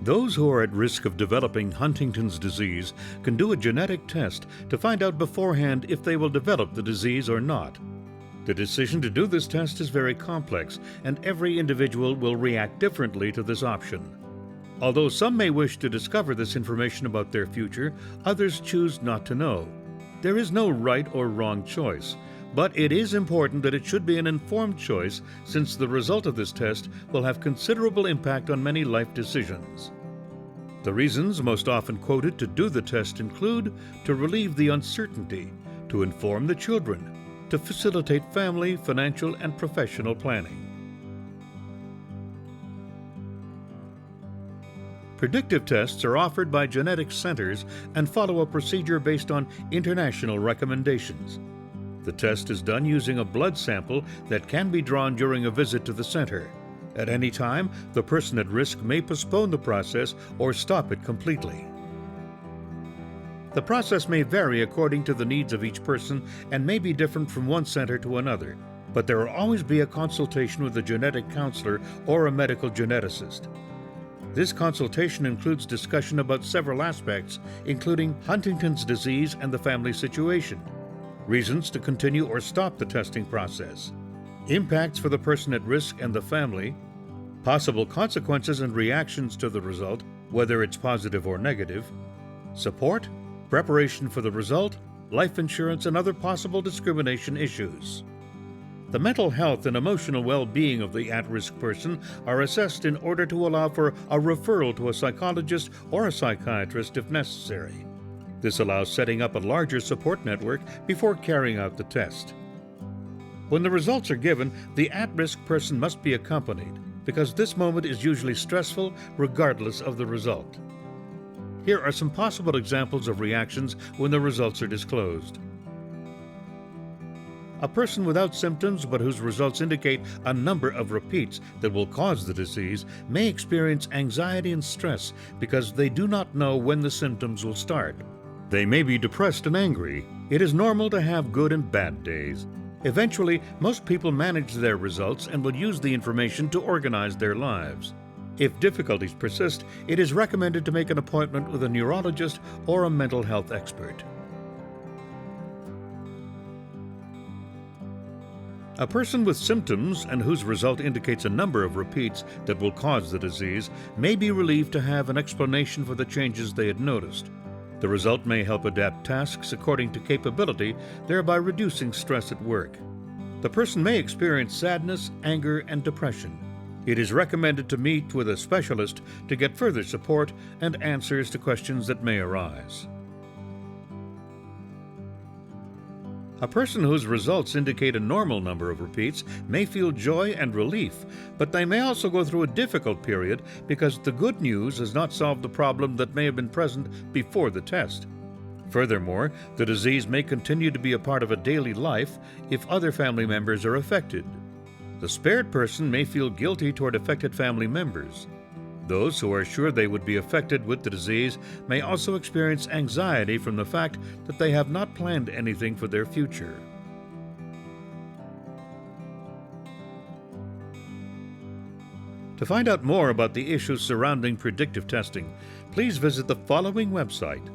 Those who are at risk of developing Huntington's disease can do a genetic test to find out beforehand if they will develop the disease or not. The decision to do this test is very complex, and every individual will react differently to this option. Although some may wish to discover this information about their future, others choose not to know. There is no right or wrong choice, but it is important that it should be an informed choice, since the result of this test will have considerable impact on many life decisions. The reasons most often quoted to do the test include to relieve the uncertainty, to inform the children, to facilitate family, financial, and professional planning. Predictive tests are offered by genetic centers and follow a procedure based on international recommendations. The test is done using a blood sample that can be drawn during a visit to the center. At any time, the person at risk may postpone the process or stop it completely. The process may vary according to the needs of each person and may be different from one center to another, but there will always be a consultation with a genetic counselor or a medical geneticist. This consultation includes discussion about several aspects, including Huntington's disease and the family situation, reasons to continue or stop the testing process, impacts for the person at risk and the family, possible consequences and reactions to the result, whether it's positive or negative, support, preparation for the result, life insurance, and other possible discrimination issues. The mental health and emotional well-being of the at-risk person are assessed in order to allow for a referral to a psychologist or a psychiatrist if necessary. This allows setting up a larger support network before carrying out the test. When the results are given, the at-risk person must be accompanied, because this moment is usually stressful regardless of the result. Here are some possible examples of reactions when the results are disclosed. A person without symptoms but whose results indicate a number of repeats that will cause the disease may experience anxiety and stress because they do not know when the symptoms will start. They may be depressed and angry. It is normal to have good and bad days. Eventually, most people manage their results and will use the information to organize their lives. If difficulties persist, it is recommended to make an appointment with a neurologist or a mental health expert. A person with symptoms and whose result indicates a number of repeats that will cause the disease may be relieved to have an explanation for the changes they had noticed. The result may help adapt tasks according to capability, thereby reducing stress at work. The person may experience sadness, anger, and depression. It is recommended to meet with a specialist to get further support and answers to questions that may arise. A person whose results indicate a normal number of repeats may feel joy and relief, but they may also go through a difficult period because the good news has not solved the problem that may have been present before the test. Furthermore, the disease may continue to be a part of a daily life if other family members are affected. The spared person may feel guilty toward affected family members. Those who are sure they would be affected with the disease may also experience anxiety from the fact that they have not planned anything for their future. To find out more about the issues surrounding predictive testing, please visit the following website: